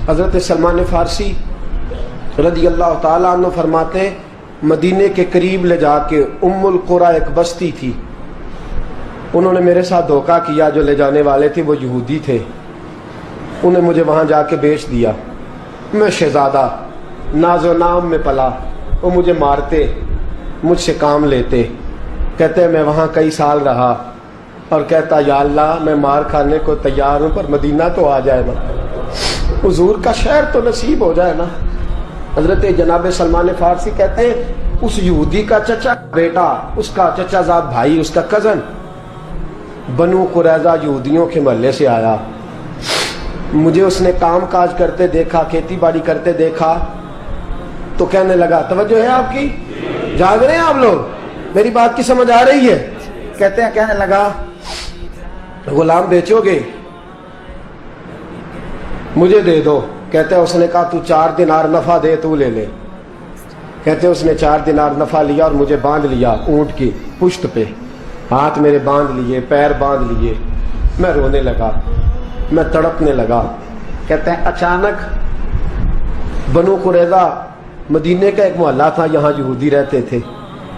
حضرت سلمان فارسی رضی اللہ تعالیٰ عنہ فرماتے ہیں مدینے کے قریب لے جا کے ام القریٰ ایک بستی تھی، انہوں نے میرے ساتھ دھوکہ کیا، جو لے جانے والے تھے وہ یہودی تھے، انہیں مجھے وہاں جا کے بیچ دیا۔ میں شہزادہ ناز و نام میں پلا، وہ مجھے مارتے، مجھ سے کام لیتے، کہتے میں وہاں کئی سال رہا اور کہتا یا اللہ میں مار کھانے کو تیار ہوں پر مدینہ تو آ جائے نا، حضور کا شہر تو نصیب ہو جائے نا۔ حضرت جناب سلمان فارسی کہتے ہیں اس یہودی کا چچا بیٹا، اس کا چچا زاد بھائی، اس کا کزن بنو قریظہ یہودیوں کے محلے سے آیا، مجھے اس نے کام کاج کرتے دیکھا، کھیتی باڑی کرتے دیکھا تو کہنے لگا، توجہ ہے آپ کی، جاگ رہے ہیں آپ لوگ، میری بات کی سمجھ آ رہی ہے؟ کہتے ہیں کہنے لگا غلام بیچو گے؟ مجھے دے دو۔ کہتے ہیں اس نے کہا تو 4 دینار نفع دے تو لے لے۔ کہتے ہیں اس نے 4 دینار نفع لیا اور مجھے باندھ لیا اونٹ کی پشت پہ، ہاتھ میرے باندھ لیے، پیر باندھ لیے، میں رونے لگا، میں تڑپنے لگا۔ کہتے ہیں اچانک بنو قریظہ مدینے کا ایک محلہ تھا، یہاں یہودی رہتے تھے،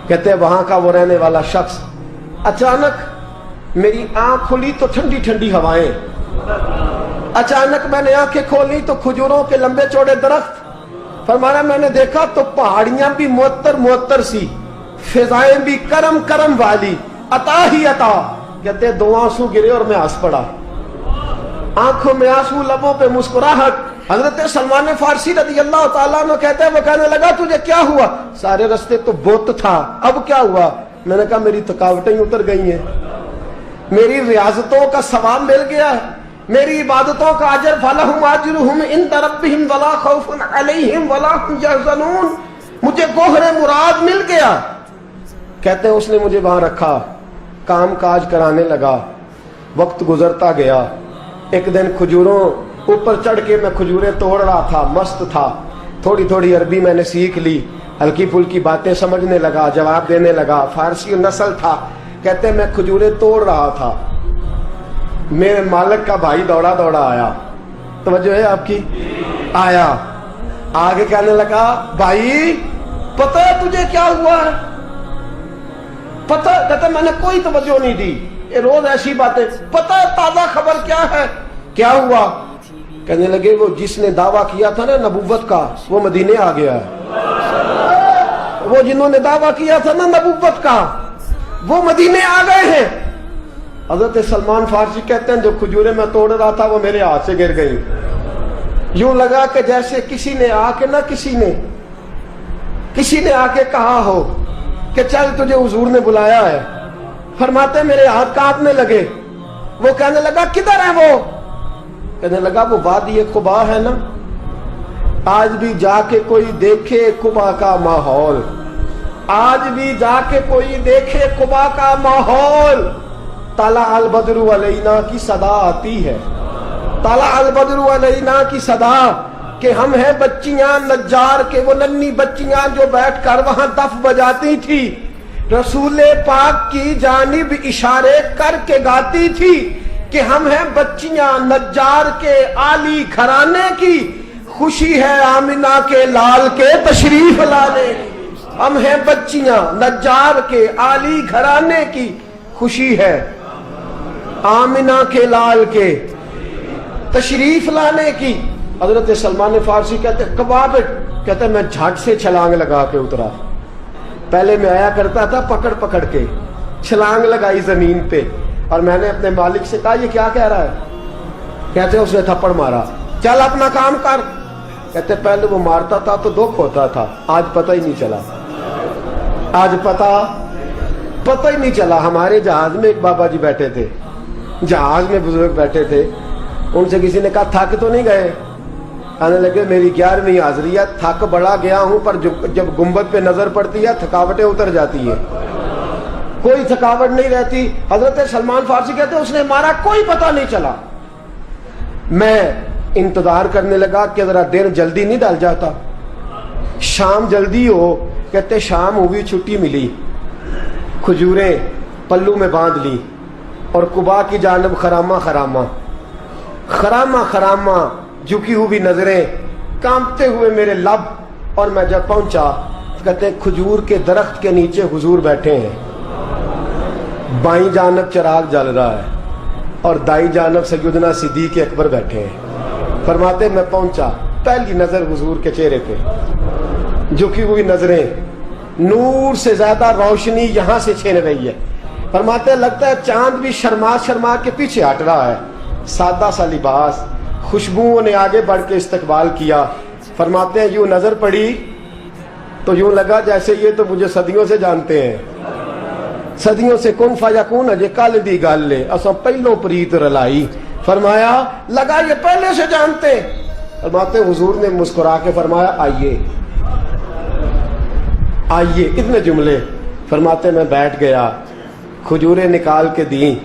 کہتے ہیں وہاں کا وہ رہنے والا شخص اچانک میری آنکھ کھلی تو ٹھنڈی ٹھنڈی ہوائیں، اچانک میں نے آنکھیں کھولی تو کھجوروں کے لمبے چوڑے درخت، فرمایا میں نے دیکھا تو پہاڑیاں بھی معطر معطر سی، فضائیں بھی کرم کرم والی، عطا ہی عطا۔ کہتے ہیں 2 آنسو گرے اور میں ہنس پڑا، آنکھوں میں آنسو، لبوں پہ مسکراہٹ۔ حضرت سلمان فارسی رضی اللہ تعالیٰ عنہ کہتے ہیں وہ کہنے لگا تجھے کیا ہوا؟ سارے رستے تو بت تھا، اب کیا ہوا؟ میں نے کہا میری تھکاوٹیں اتر گئی ہیں، میری ریاضتوں کا ثواب مل گیا ہے، میری عبادتوں کا اجر، فلہم اجرہم عند ربہم ولا خوف علیہم ولا هم یحزنون، مجھے گوہر مراد مل گیا۔ کہتے ہیں اس نے مجھے وہاں رکھا، کام کاج کرانے لگا، وقت گزرتا گیا۔ ایک دن کھجوروں اوپر چڑھ کے میں کھجوریں توڑ رہا تھا، مست تھا، تھوڑی تھوڑی عربی میں نے سیکھ لی، ہلکی پھلکی باتیں سمجھنے لگا، جواب دینے لگا، فارسی نسل تھا۔ کہتے ہیں میں کھجوریں توڑ رہا تھا، میرے مالک کا بھائی دوڑا دوڑا آیا، توجہ ہے آپ کی، آیا آگے کہنے لگا بھائی پتہ ہے تجھے کیا ہوا ہے؟ پتہ؟ کہتا میں نے کوئی توجہ نہیں دی، یہ روز ایسی باتیں، پتہ ہے تازہ خبر کیا ہے؟ کیا ہوا؟ کہنے لگے وہ جس نے دعویٰ کیا تھا نا نبوت کا وہ مدینے آ گیا ہے، وہ جنہوں نے دعویٰ کیا تھا نا نبوت کا وہ مدینے آ گئے ہیں۔ حضرت سلمان فارسی کہتے ہیں جو کھجوریں میں توڑ رہا تھا وہ میرے ہاتھ سے گر گئی، یوں لگا کہ جیسے کسی نے آ کے نا کسی نے آ کے کہا ہو کہ چل تجھے حضور نے بلایا ہے۔ فرماتے میرے ہاتھ کانپنے لگے۔ وہ کہنے لگا کدھر ہے وہ؟ کہنے لگا وہ وادی قباء ہے نا، آج بھی جا کے کوئی دیکھے قباء کا ماحول، آج بھی جا کے کوئی دیکھے قباء کا ماحول، طلع البدر علینا کی صدا آتی ہے، طلع البدر علینا کی صدا، کہ ہم ہیں بچیاں نجار کے، وہ ننھی بچیاں جو بیٹھ کر وہاں دف بجاتی تھی، رسول پاک کی جانب اشارے کر کے گاتی تھی کہ ہم ہیں بچیاں نجار کے عالی گھرانے کی، خوشی ہے آمنہ کے لال کے تشریف لانے کی۔ ہم ہیں بچیاں نجار کے عالی گھرانے کی، خوشی ہے آمنہ کے لال کے تشریف لانے کی۔ حضرت سلمان فارسی کہتے کباب، کہتے میں جھٹ سے چھلانگ لگا کے اترا، پہلے میں آیا کرتا تھا پکڑ پکڑ کے، چھلانگ لگائی زمین پہ، اور میں نے اپنے مالک سے کہا یہ کیا کہہ رہا ہے؟ کہتے اس نے تھپڑ مارا، چل اپنا کام کر۔ کہتے پہلے وہ مارتا تھا تو دکھ ہوتا تھا، آج پتہ ہی نہیں چلا، آج پتہ ہی نہیں چلا۔ ہمارے جہاز میں ایک بابا جی بیٹھے تھے، جہاز میں بزرگ بیٹھے تھے، ان سے کسی نے کہا تھک تو نہیں گئے؟ کہنے لگے میری 11ویں حاضری ہے، تھک بڑا گیا ہوں پر جب گنبد پہ نظر پڑتی ہے تھکاوٹیں اتر جاتی ہیں، کوئی تھکاوٹ نہیں رہتی۔ حضرت سلمان فارسی کہتے ہیں اس نے مارا کوئی پتہ نہیں چلا۔ میں انتظار کرنے لگا کہ ذرا دن جلدی نہیں ڈل جاتا، شام جلدی ہو۔ کہتے شام ہوئی، چھٹی ملی، کھجوریں پلو میں باندھ لی اور قباء کی جانب خرامہ झुकी हुई नजरें, कांपते हुए मेरे लब। और मैं जब पहुंचा, कहते हैं खजूर के दरख्त के नीचे हुजूर बैठे हैं, बाईं जानब चिराग जल रहा है और दाईं जानब सैयदना सिद्दीक अकबर बैठे हैं। फरमाते मैं पहुंचा, पहली नजर हुजूर के चेहरे पे, झुकी हुई नजरें, नूर से ज्यादा रोशनी यहां से छीन रही है। फरमाते लगता है चांद भी शर्मा शर्मा के पीछे हट रहा है। सादा सा लिबास, खुशबुओं ने आगे बढ़ के इस्तकबाल किया। फरमाते हैं यूं नजर पड़ी तो यूं लगा जैसे ये तो मुझे सदियों से जानते हैं, सदियों से कुन फयकून अजे कल दी गल है, असा पहलों प्रीत रलाई। फरमाया लगा ये पहले से जानते। फरमाते हुजूर ने मुस्कुरा के फरमाया आइए आइए, इतने जुमले। फरमाते मैं बैठ गया, खजूरें निकाल के दी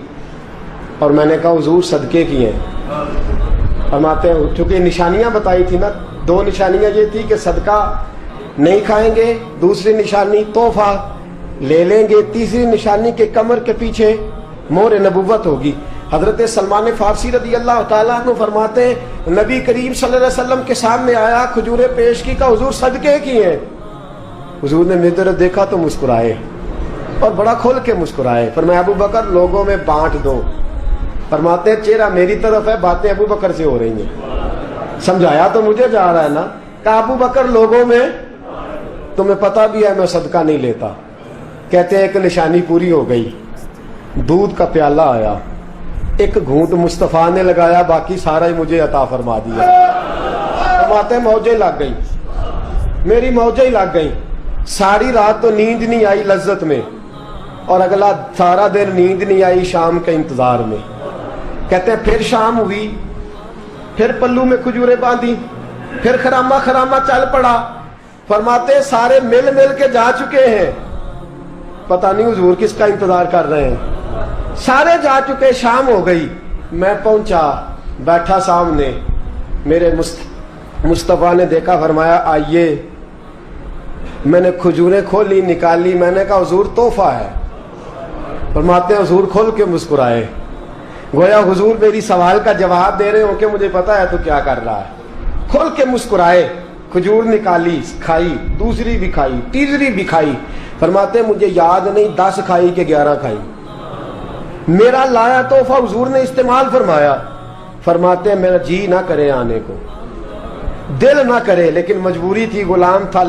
और मैंने कहा हुजूर सदके की हैं। फरमाते हैं चूंकि निशानियां बताई थी ना, दो निशानियां ये थी कि सदका नहीं खाएंगे, दूसरी निशानी तोहफा ले लेंगे, तीसरी निशानी के कमर के पीछे मोहर नबुव्वत होगी। हजरत सलमान फारसी रदी अल्लाह तआला अन्हु फरमाते नबी करीम सल्लल्लाहु अलैहि वसल्लम के सामने आया, खजूरें पेश की, का हुजूर सदके की हैं। हुजूर ने मेरी तरफ देखा तो मुस्कुराए और बड़ा खोल के मुस्कुराए। फरमाया अबू बकर लोगों में बांट दो। फरमाते हैं चेहरा मेरी तरफ है, बातें अबू बकर से हो रही हैं। समझाया तो मुझे जा रहा है ना, कहा अबू बकर लोगों में, तुम्हें पता भी है मैं सदका नहीं लेता। कहते हैं एक निशानी पूरी हो गई, दूध का प्याला आया, एक घूंट मुस्तफा ने लगाया, बाकी सारा ही मुझे अता फरमा दिया। फरमाते मौजें लग गई, मेरी मौजें लग गई। सारी रात तो नींद नहीं आई लज्जत में, और अगला सारा दिन नींद नहीं आई शाम के इंतजार में। कहते हैं फिर शाम हुई, फिर पल्लू में खजूरें बांधी, फिर खरामा खरामा चल पड़ा। फरमाते सारे मिल मिल के जा चुके हैं, पता नहीं हुजूर किसका इंतजार कर रहे हैं। सारे जा चुके, शाम हो गई। मैं पहुंचा, बैठा सामने, मेरे मुस्तफा ने देखा, फरमाया आइए। मैंने खजूरें खोली, निकाली, मैंने कहा हुजूर तोहफा है। फरमाते हुजूर खोल के मुस्कुराए, गोया हुजूर मेरी सवाल का जवाब दे रहे हो कि मुझे पता है तो क्या कर रहा है। खोल के मुस्कुराए, खजूर निकाली, खाई, दूसरी भी खाई, तीसरी भी खाई। फरमाते मुझे याद नहीं 10 खाई कि 11 खाई। मेरा लाया तोहफा हुजूर ने इस्तेमाल फरमाया। फरमाते मेरा जी ना करे आने को, दिल ना करे, लेकिन मजबूरी थी, गुलाम था,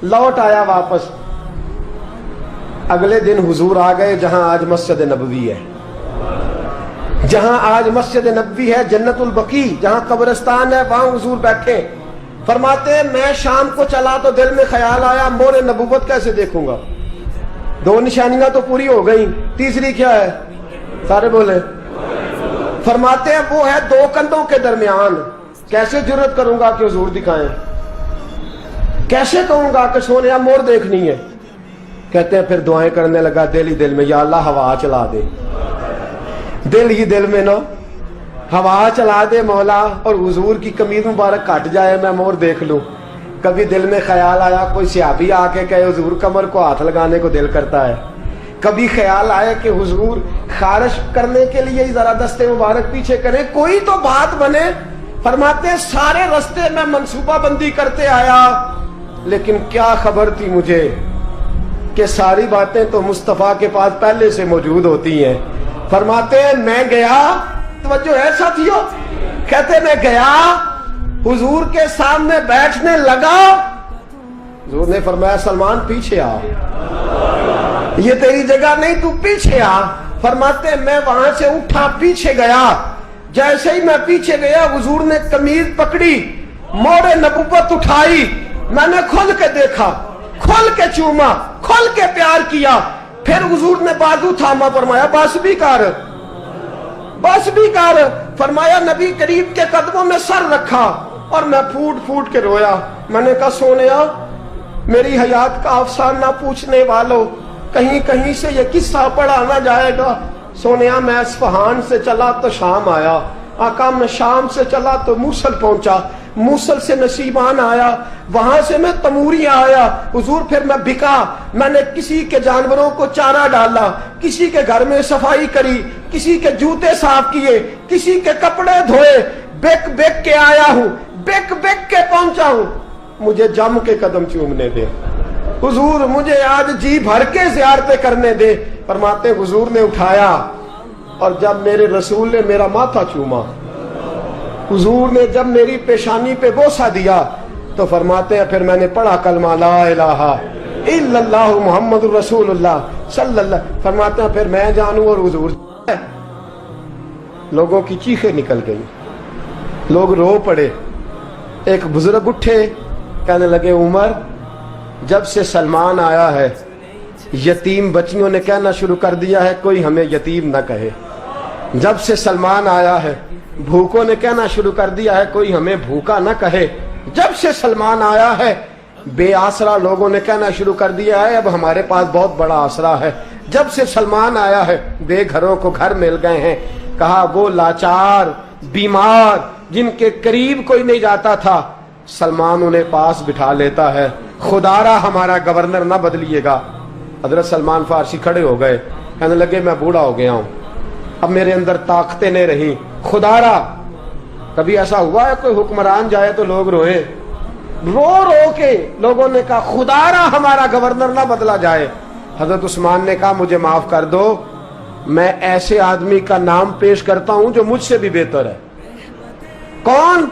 लौट आया वापस। अगले दिन हुजूर आ गए जहां आज मस्जिद नबवी है, जहां आज मस्जिद नबवी है, जन्नतुल बकी जहां कब्रिस्तान है, वहां हुजूर बैठे। फरमाते मैं शाम को चला तो दिल में ख्याल आया मोहर नबुव्वत कैसे देखूंगा। 2 निशानियां तो पूरी हो गई, तीसरी क्या है, सारे बोले। फरमाते हैं वो है 2 कंधों के दरमियान, कैसे जुर्रत करूंगा कि हुजूर दिखाएं, कैसे कहूंगा कि सोनिया मोर देखनी है। कहते हैं फिर दुआएं करने लगा दिल ही दिल में, या अल्लाह हवा चला दे, दिल ही दिल में ना हवा चला दे मौला, और हुजूर की कमीज मुबारक कट जाए, मैं मोर देख लूं। कभी दिल में ख्याल आया कोई सियाबी आके कहे हुजूर कमर को हाथ लगाने को दिल करता है। कभी ख्याल आया कि हुजूर खारिश करने के लिए जरा दस्ते मुबारक पीछे करें, कोई तो बात बने। फरमाते सारे रास्ते में मंसूबा बंदी करते आया, लेकिन क्या खबर थी मुझे कि सारी बातें तो मुस्तफा के पास पहले से मौजूद होती हैं। फरमाते हैं मैं गया, तवज्जो है साथियों, कहते मैं गया, हुजूर के सामने बैठने लगा। हुजूर ने फरमाया सलमान पीछे आ, ये तेरी जगह नहीं, तू पीछे आ। फरमाते मैं वहां से उठा, पीछे गया। जैसे ही मैं पीछे गया, हुजूर ने कमीज पकड़ी, मोहर नबुव्वत उठाई, मैंने खोल के देखा, खोल के चूमा, खोल के प्यार किया। फिर हुजूर ने बाजू थामा, फरमाया बस भी कर, बस भी कर। फरमाया नबी करीब के कदमों में सर रखा और मैं फूट फूट के रोया। मैंने कहा सोनिया मेरी हयात का अफसाना पूछने वालों, कहीं कहीं से ये किस्सा पढ़ा ना जाएगा। सोनिया मैं इस्फहान से चला तो शाम आया, आका मैं शाम से चला तो मूसल पहुंचा, मूसल से नसीबान आया, वहां से मैं तमूरिया आया। हुजूर फिर मैं बिका, मैंने किसी के जानवरों को चारा डाला, किसी के घर में सफाई करी, किसी के जूते साफ किए, किसी के कपड़े धोए, बेक बेक के आया हूं, बेक बेक के पहुंचा हूं, मुझे जम के कदम चूमने दे। हुजूर मुझे आज जी भर के ज़ियारतें करने दे। फरमाते हुजूर ने उठाया और जब मेरे रसूल ने मेरा माथा चूमा, हुजूर ने जब मेरी पेशानी पे बोसा दिया, तो फरमाते हैं फिर मैंने पढ़ा कलमा ला इलाहा इल्लल्लाहु मुहम्मदुर रसूलुल्लाह सल्लल्लाहु। फरमाते हैं फिर मैं जानूं और हुजूर। लोगों की चीखें निकल गई, लोग रो पड़े। एक बुजुर्ग उठे, कहने लगे उमर, जब से सलमान आया है यतीम बच्चियों ने कहना शुरू कर दिया है कोई हमें यतीम ना कहे। जब से सलमान आया है भूखों ने कहना शुरू कर दिया है कोई हमें भूखा ना कहे। जब से सलमान आया है बेआसरा लोगों ने कहना शुरू कर दिया है अब हमारे पास बहुत बड़ा आसरा है। जब से सलमान आया है बेघरों को घर मिल गए हैं। कहा वो लाचार बीमार जिनके करीब कोई नहीं जाता था, सलमान उन्हें पास बिठा लेता है। खुदारा हमारा गवर्नर ना बदलिएगा। हजरत सलमान फारसी खड़े हो गए, कहने लगे मैं बूढ़ा हो गया हूं, अब मेरे अंदर ताकतें नहीं रही। खुदारा, कभी ऐसा हुआ है कोई हुक्मरान जाए तो लोग रोए? रो रो के लोगों ने कहा खुदारा हमारा गवर्नर ना बदला जाए। हजरत उस्मान ने कहा मुझे माफ कर दो, मैं ऐसे आदमी का नाम पेश करता हूं जो मुझसे भी बेहतर है। कौन?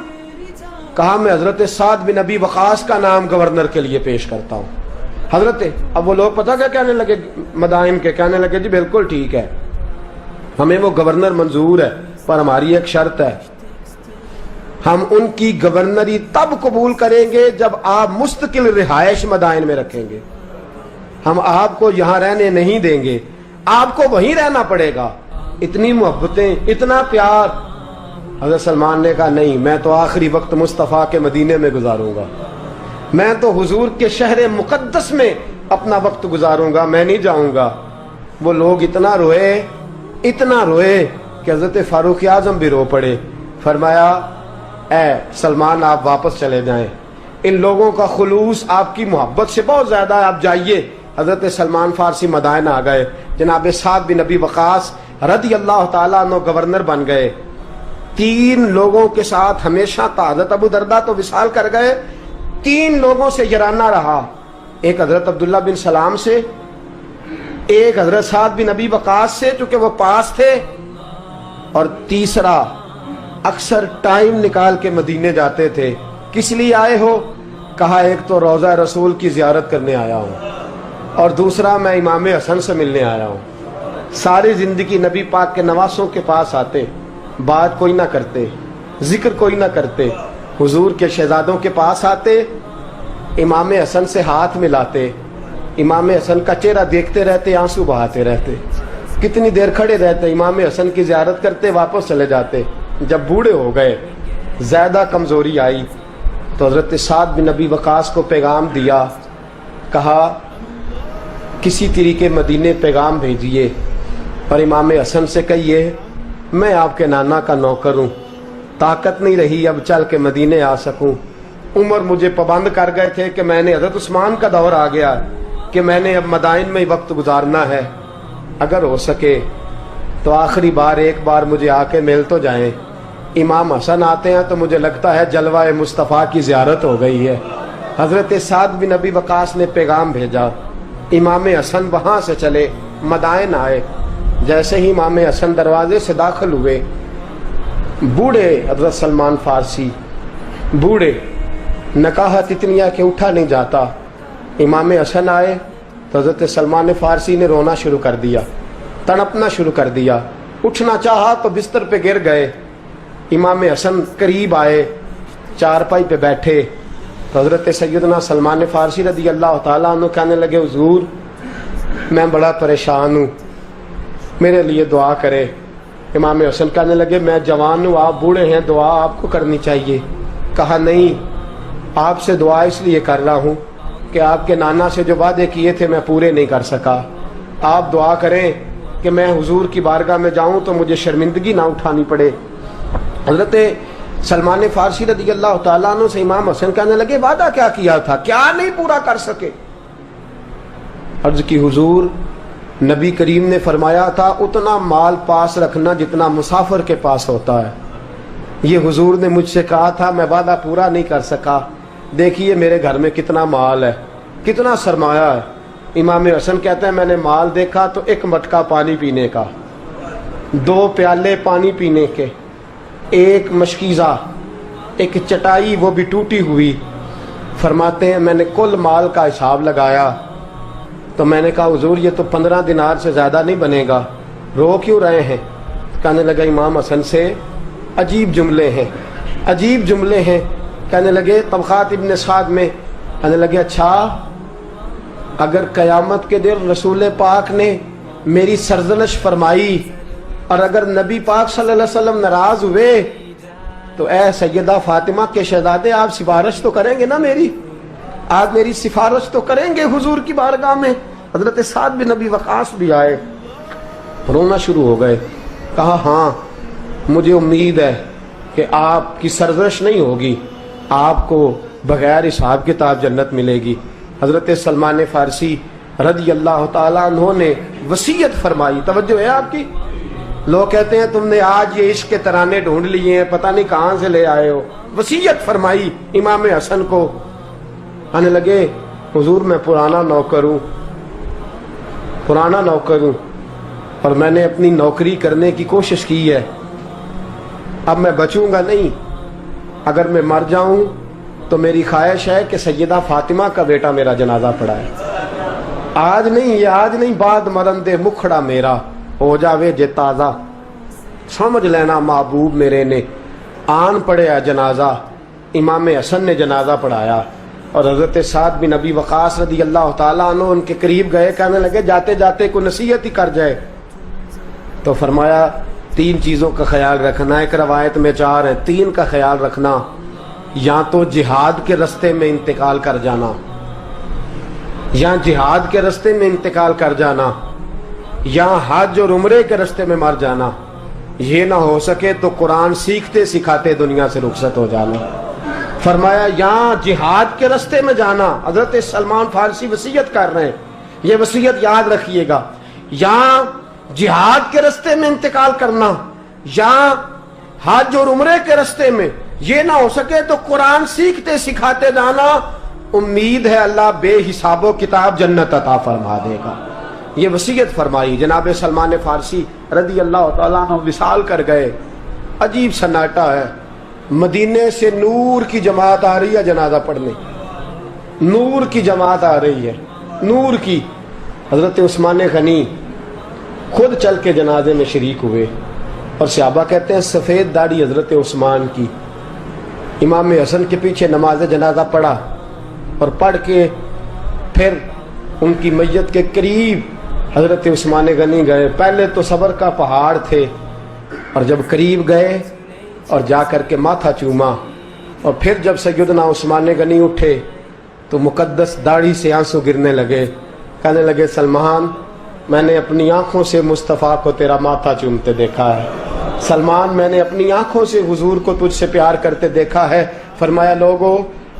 कहा मैं हजरत साद बिन नबी वकास का नाम गवर्नर के लिए पेश करता हूं। हजरत, अब वो लोग पता क्या कहने लगे मदाइन के, कहने लगे जी बिल्कुल ठीक है, हमें वो गवर्नर मंजूर है, पर हमारी एक शर्त है, हम उनकी गवर्नरी तब कबूल करेंगे जब आप मुस्तकिल रिहायश मदाइन में रखेंगे। हम आपको यहां रहने नहीं देंगे, आपको वहीं रहना पड़ेगा। इतनी मोहब्बतें, इतना प्यार। हज़रत सलमान ने कहा नहीं, मैं तो आखिरी वक्त मुस्तफ़ा के मदीने में गुजारूंगा, मैं तो हुजूर के शहर मुकद्दस में अपना वक्त गुजारूंगा, मैं नहीं जाऊंगा। वो लोग इतना रोए कि हज़रत फारूक आज़म भी रो पड़े। फरमाया ए सलमान आप वापस चले जाएं, इन लोगों का खुलूस आपकी मोहब्बत से बहुत ज्यादा है, आप जाइए। हजरत सलमान फारसी मदाइन आ गए। जनाब साद बिन नबी वकास रदी अल्लाह ताला अन्हु गवर्नर बन गए। 3 लोगों के साथ हमेशा था। हजरत अबू दरदा तो विसाल कर गए, 3 लोगों से यराना रहा। एक हजरत अब्दुल्ला बिन सलाम से, एक हजरत साद बिन नबी वकास से चूंकि वो पास थे, और तीसरा अक्सर टाइम निकाल के मदीने जाते थे। किस लिए आए हो? कहा एक तो रोज़ा रसूल की जियारत करने आया हूँ, और दूसरा मैं इमाम हसन से मिलने आया हूँ। सारी जिंदगी नबी पाक के नवासों के पास आते, बात कोई ना करते, जिक्र कोई ना करते। हुजूर के शहजादों के पास आते, इमाम हसन से हाथ मिलाते, इमाम हसन का चेहरा देखते रहते, आंसू बहाते रहते। कितनी देर खड़े रहते, इमाम हसन की जियारत करते, वापस चले जाते। जब बूढ़े हो गए, ज्यादा कमजोरी आई, तो हजरत साद बिन नबी वकास को पैगाम दिया। कहा किसी तरीके मदीने पैगाम भेजिए और इमाम हसन से कहिए मैं आपके नाना का नौकर हूँ, ताकत नहीं रही अब चल के मदीने आ सकूँ। उमर मुझे पाबंद कर गए थे कि मैंने, हजरत उस्मान का दौर आ गया कि मैंने अब मदाइन में ही वक्त गुजारना है। अगर हो सके तो आखिरी बार एक बार मुझे आके मिल तो जाएं। इमाम हसन आते हैं तो मुझे लगता है जलवा मुस्तफ़ा की ज़ियारत हो गई है। हज़रत साद बिन नबी वकास ने पैगाम भेजा। इमाम हसन वहाँ से चले, मदाइन आए। जैसे ही इमाम हसन दरवाजे से दाखिल हुए, बूढ़े हज़रत सलमान फारसी, बूढ़े, नकाहत इतनी है कि उठा नहीं जाता। इमाम हसन आए तो हज़रत सलमान फारसी ने रोना शुरू कर दिया, तड़पना शुरू कर दिया। उठना चाहा तो बिस्तर पे गिर गए। इमाम हसन करीब आए, चारपाई पे बैठे तो हज़रत सैयदना सलमान फारसी रदी अल्लाह ताला अन्हु कहने लगे हुजूर मैं बड़ा परेशान हूँ, मेरे लिए दुआ करे। इमाम हसन कहने लगे मैं जवान हूँ, आप बूढ़े हैं, दुआ आपको करनी चाहिए। कहा नहीं, आपसे दुआ इसलिए कर रहा हूँ कि आपके नाना से जो वादे किए थे मैं पूरे नहीं कर सका। आप दुआ करें कि मैं हुजूर की बारगाह में जाऊं तो मुझे शर्मिंदगी ना उठानी पड़े। हजरत सलमान फारसी रज़ी अल्लाह ताला अन्हु से इमाम हसन कहने लगे वादा क्या किया था, क्या नहीं पूरा कर सके? अर्ज की हुजूर नबी करीम ने फरमाया था उतना माल पास रखना जितना मुसाफिर के पास होता है। یہ حضور نے مجھ سے کہا تھا، میں وعدہ پورا نہیں کر سکا، دیکھیے میرے گھر میں کتنا مال ہے، کتنا سرمایہ ہے۔ امام حسن کہتے ہیں میں نے مال دیکھا تو ایک مٹکا پانی پینے کا، 2 پیالے پانی پینے کے، ایک مشکیزہ، ایک چٹائی وہ بھی ٹوٹی ہوئی۔ فرماتے ہیں میں نے کل مال کا حساب لگایا تو میں نے کہا حضور یہ تو 15 دینار سے زیادہ نہیں بنے گا، رو کیوں رہے ہیں؟ کہنے لگا امام حسن سے عجیب جملے ہیں، عجیب جملے ہیں۔ کہنے لگے طبقات ابن سعد میں، کہنے لگے اچھا اگر قیامت کے دن رسول پاک نے میری سرزنش فرمائی اور اگر نبی پاک صلی اللہ علیہ وسلم ناراض ہوئے تو اے سیدہ فاطمہ کے شہزادے آپ سفارش تو کریں گے نا میری، آج میری سفارش تو کریں گے حضور کی بارگاہ میں؟ حضرت سعد بن نبی وقاص بھی آئے، رونا شروع ہو گئے، کہا ہاں مجھے امید ہے کہ آپ کی سرزنش نہیں ہوگی، آپ کو بغیر حساب کتاب جنت ملے گی۔ حضرت سلمان فارسی رضی اللہ تعالیٰ عنہ نے وصیت فرمائی، توجہ ہے آپ کی؟ لوگ کہتے ہیں تم نے آج یہ عشق کے ترانے ڈھونڈ لیے ہیں، پتہ نہیں کہاں سے لے آئے ہو۔ وصیت فرمائی امام حسن کو، آنے لگے حضور میں پرانا نوکر ہوں، پرانا نوکر ہوں اور میں نے اپنی نوکری کرنے کی کوشش کی ہے، اب میں بچوں گا نہیں، اگر میں مر جاؤں تو میری خواہش ہے کہ سیدہ فاطمہ کا بیٹا میرا جنازہ پڑھائے، آج نہیں، یہ آج نہیں، بعد مرن دے مکھڑا میرا ہو جاوے جے تازہ، سمجھ لینا محبوب میرے نے آن پڑھیا جنازہ۔ امام حسن نے جنازہ پڑھایا اور حضرت سعد بن نبی وقاص رضی اللہ تعالیٰ عنہ ان کے قریب گئے، کہنے لگے جاتے جاتے کوئی نصیحت ہی کر جائے، تو فرمایا 3 چیزوں کا خیال رکھنا، ایک روایت میں 4 ہیں، 3 کا خیال رکھنا، یا تو جہاد کے رستے میں انتقال کر جانا، یا جہاد کے رستے میں انتقال کر جانا، یا حج اور عمرے کے رستے میں مر جانا، یہ نہ ہو سکے تو قرآن سیکھتے سکھاتے دنیا سے رخصت ہو جانا۔ فرمایا یا جہاد کے رستے میں جانا، حضرت سلمان فارسی وصیت کر رہے ہیں، یہ وصیت یاد رکھیے گا، یا جہاد کے رستے میں انتقال کرنا، یا حج اور عمرے کے رستے میں، یہ نہ ہو سکے تو قرآن سیکھتے سکھاتے جانا، امید ہے اللہ بے حساب و کتاب جنت عطا فرما دے گا۔ یہ وصیت فرمائی۔ جناب سلمان فارسی رضی اللہ تعالیٰ عنہ وصال کر گئے، عجیب سناٹا ہے، مدینے سے نور کی جماعت آ رہی ہے جنازہ پڑھنے، نور کی جماعت آ رہی ہے، نور کی۔ حضرت عثمان غنی خود چل کے جنازے میں شریک ہوئے اور صحابہ کہتے ہیں سفید داڑھی حضرت عثمان کی۔ امام حسن کے پیچھے نماز جنازہ پڑھا اور پڑھ کے پھر ان کی میت کے قریب حضرت عثمان غنی گئے۔ پہلے تو صبر کا پہاڑ تھے اور جب قریب گئے اور جا کر کے ماتھا چوما، اور پھر جب سیدنا عثمان غنی اٹھے تو مقدس داڑھی سے آنسو گرنے لگے، کہنے لگے سلمان میں نے اپنی آنکھوں سے مصطفیٰ کو تیرا ماتھا چومتے دیکھا ہے، سلمان میں نے اپنی آنکھوں سے حضور کو تجھ سے پیار کرتے دیکھا ہے۔ فرمایا لوگو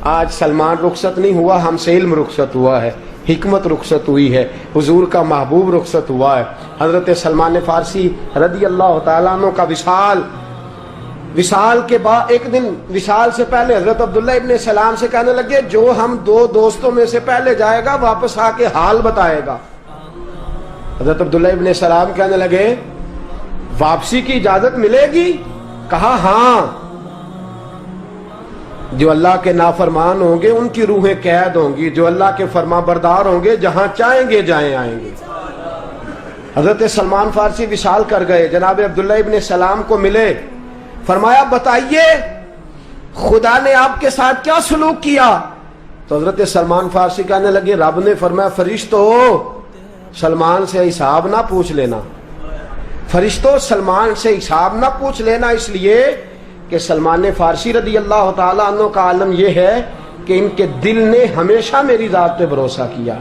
آج سلمان رخصت نہیں ہوا، ہم سے علم رخصت ہوا ہے، حکمت رخصت ہوئی ہے، حضور کا محبوب رخصت ہوا ہے۔ حضرت سلمان فارسی رضی اللہ تعالیٰ عنہ کا وصال کے بعد ایک دن وصال سے پہلے حضرت عبداللہ ابن سلام سے کہنے لگے جو ہم 2 دوستوں میں سے پہلے جائے گا واپس آ کے حال بتائے گا۔ حضرت عبداللہ ابن سلام کہنے لگے واپسی کی اجازت ملے گی؟ کہا ہاں، جو اللہ کے نافرمان ہوں گے ان کی روحیں قید ہوں گی، جو اللہ کے فرما بردار ہوں گے جہاں چاہیں گے جائیں آئیں گے۔ حضرت سلمان فارسی وصال کر گئے، جناب عبداللہ ابن سلام کو ملے، فرمایا بتائیے خدا نے آپ کے ساتھ کیا سلوک کیا؟ تو حضرت سلمان فارسی کہنے لگے رب نے فرمایا فرشتو سلمان سے حساب نہ پوچھ لینا، فرشتوں سلمان سے حساب نہ پوچھ لینا، اس لیے کہ سلمان فارسی رضی اللہ تعالیٰ عنہ کا عالم یہ ہے کہ ان کے دل نے ہمیشہ میری ذات پہ بھروسہ کیا۔